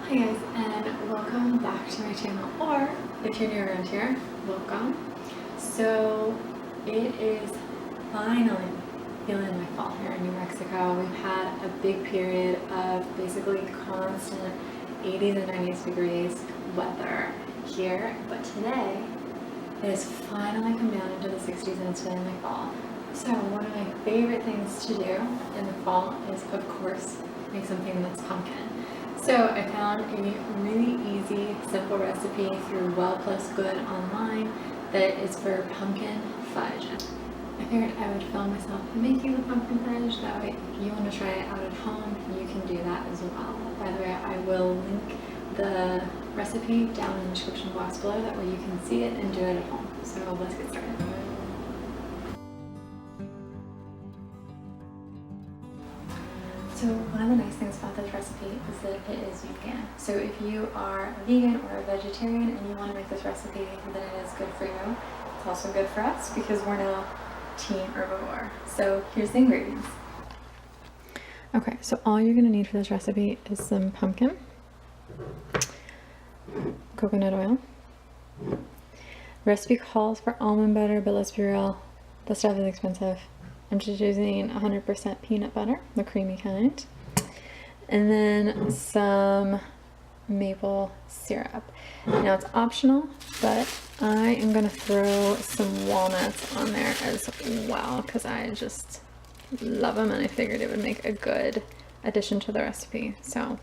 Hi guys, and welcome back to my channel, or if you're new around here, welcome. So it is finally feeling like fall here in New Mexico. We've had a big period of basically constant 80 to 90 degrees weather here, but today it has finally come down into the 60s and it's feeling like fall. So one of my favorite things to do in the fall is, of course, make something that's pumpkin. So I found a really easy, simple recipe through well+good online that is for pumpkin fudge. I figured I would film myself making the pumpkin fudge. That way, if you want to try it out at home, you can do that as well. By the way, I will link the recipe down in the description box below. That way you can see it and do it at home. So let's get started. So one of the nice things about this recipe is that it is vegan. So if you are a vegan or a vegetarian and you want to make this recipe, then it is good for you. It's also good for us because we're now team herbivore. So here's the ingredients. Okay, so all you're gonna need for this recipe is some pumpkin, coconut oil. The recipe calls for almond butter, but let's be real, the stuff is expensive. I'm just using 100% peanut butter, the creamy kind, and then some maple syrup. Now it's optional, but I am going to throw some walnuts on there as well because I just love them and I figured it would make a good addition to the recipe. So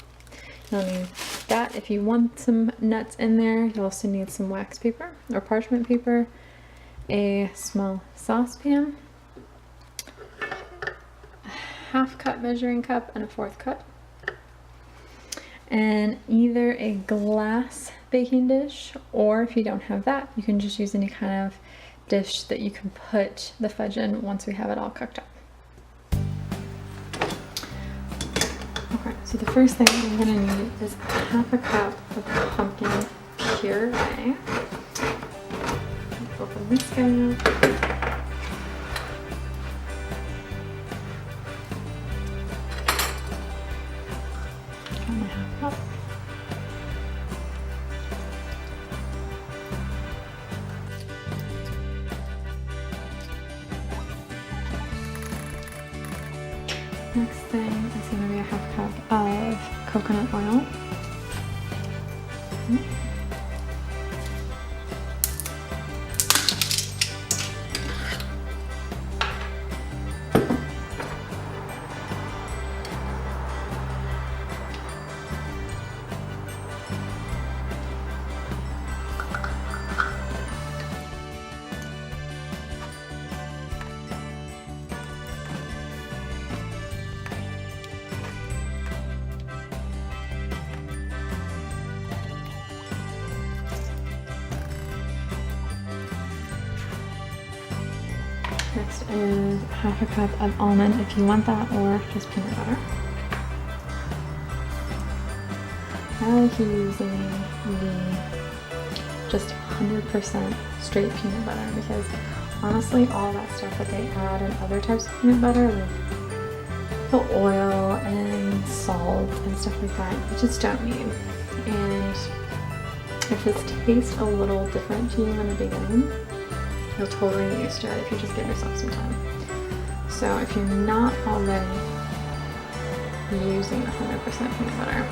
you'll need that. If you want some nuts in there, you'll also need some wax paper or parchment paper, a small saucepan, half cup measuring cup and a 1/4 cup, and either a glass baking dish, or if you don't have that, you can just use any kind of dish that you can put the fudge in once we have it all cooked up. Okay, so the first thing I'm going to need is half a cup of pumpkin puree. Open this guy up. Next thing is going to be a half cup of coconut oil. Next is half a cup of almond if you want that, or just peanut butter. I like using the just 100% straight peanut butter because honestly all that stuff that they add in other types of peanut butter, like the oil and salt and stuff like that, you just don't need. And if this tastes a little different to you in the beginning, you'll totally get used to it if you just give yourself some time. So if you're not already using 100% peanut butter,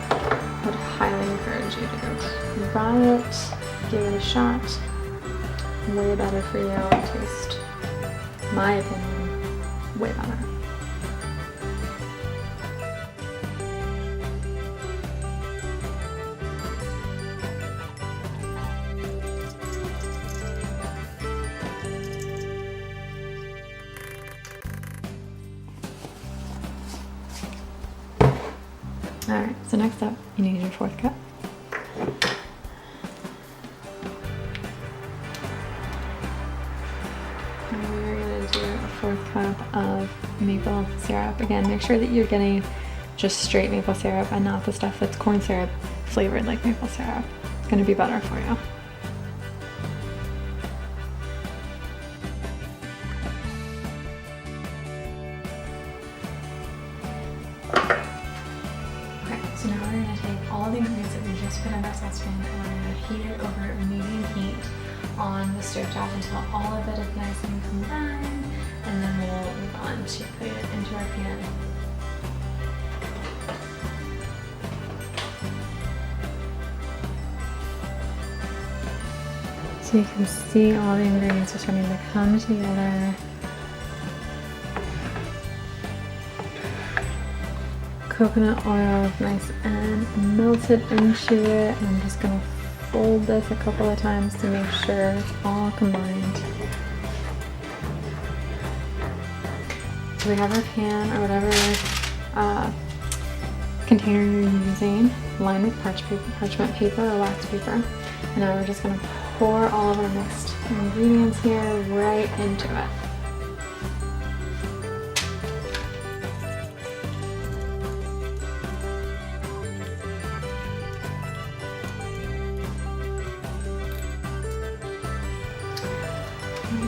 I would highly encourage you to go buy it, give it a shot. Way better for you. It tastes, in my opinion, way better. Alright, so next up, you need your 1/4 cup. And we're going to do a 1/4 cup of maple syrup. Again, make sure that you're getting just straight maple syrup and not the stuff that's corn syrup flavored like maple syrup. It's going to be better for you. So now we're going to take all the just put under saucepan and I'm going to heat it over medium heat on the stove top until all of it is nice and combined, and then we'll move on to put it into our pan. So you can see all the ingredients are starting to come together. Coconut oil is nice and melted into it. And I'm just gonna fold this a couple of times to make sure it's all combined. So we have our pan or whatever container you're using, lined with parchment paper or wax paper. And now we're just gonna pour all of our mixed ingredients here right into it.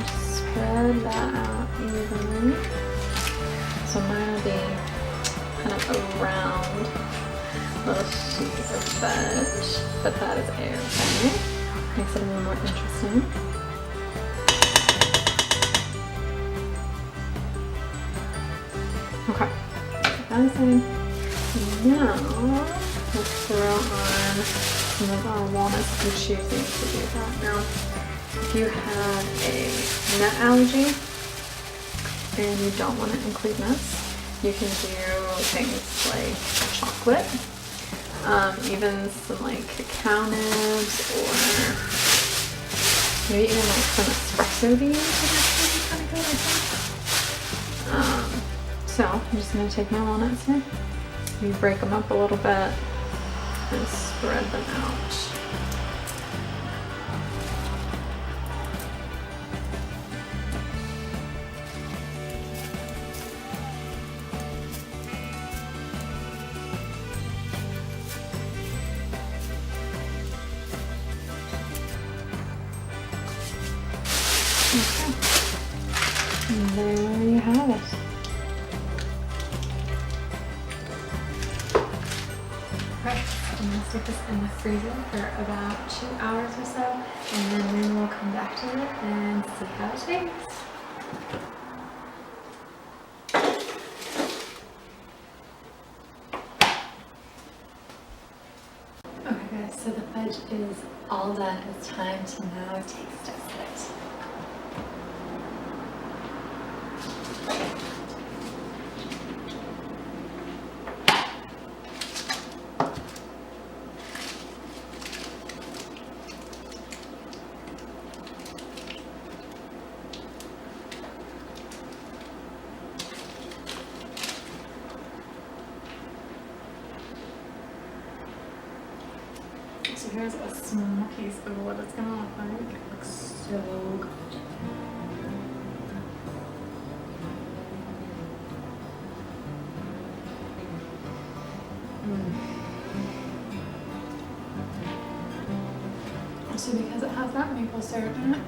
Spread that out evenly. So mine will be kind of a round little sheet of fudge, but that is airtight. Makes it a little more interesting. Okay, that is in. Now let's throw on some of our walnuts if you're choosing to do that. Now, if you have a nut allergy and you don't want to include nuts, you can do things like chocolate, even some like cacao nibs, or maybe even like some espresso beans would actually be kind of good, I think. So I'm just going to take my walnuts here, maybe break them up a little bit and spread them out. And there you have it. Okay, I'm going to stick this in the freezer for about 2 hours or so, and then we will come back to it and see how it tastes. Okay guys, so the fudge is all done. It's time to now taste test it. So here's a small piece of what it's gonna look like. It looks so good. So because it has that maple syrup in it,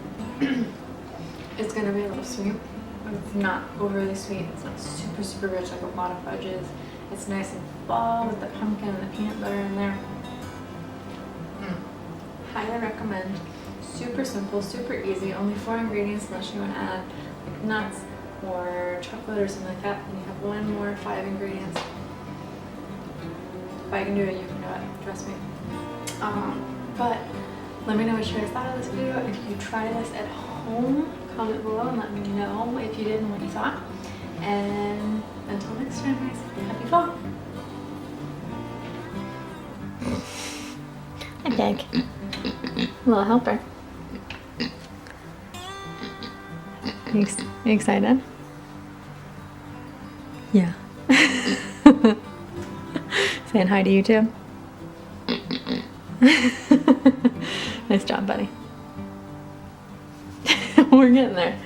it's gonna be a little sweet, but it's not overly sweet. It's not super, super rich like a lot of fudges. It's nice and fall with the pumpkin and the peanut butter in there. Highly recommend. Super simple, super easy. Only 4 ingredients unless you want to add like nuts or chocolate or something like that. And you have 1 more 5 ingredients. If I can do it, you can do it. Trust me. But let me know what you guys thought of this video. If you try this at home, comment below and let me know if you did and what you thought. And until next time, guys, happy fall. Hi, Doug. Little helper. You excited? Yeah. Saying hi to you too. Nice job, buddy. We're getting there.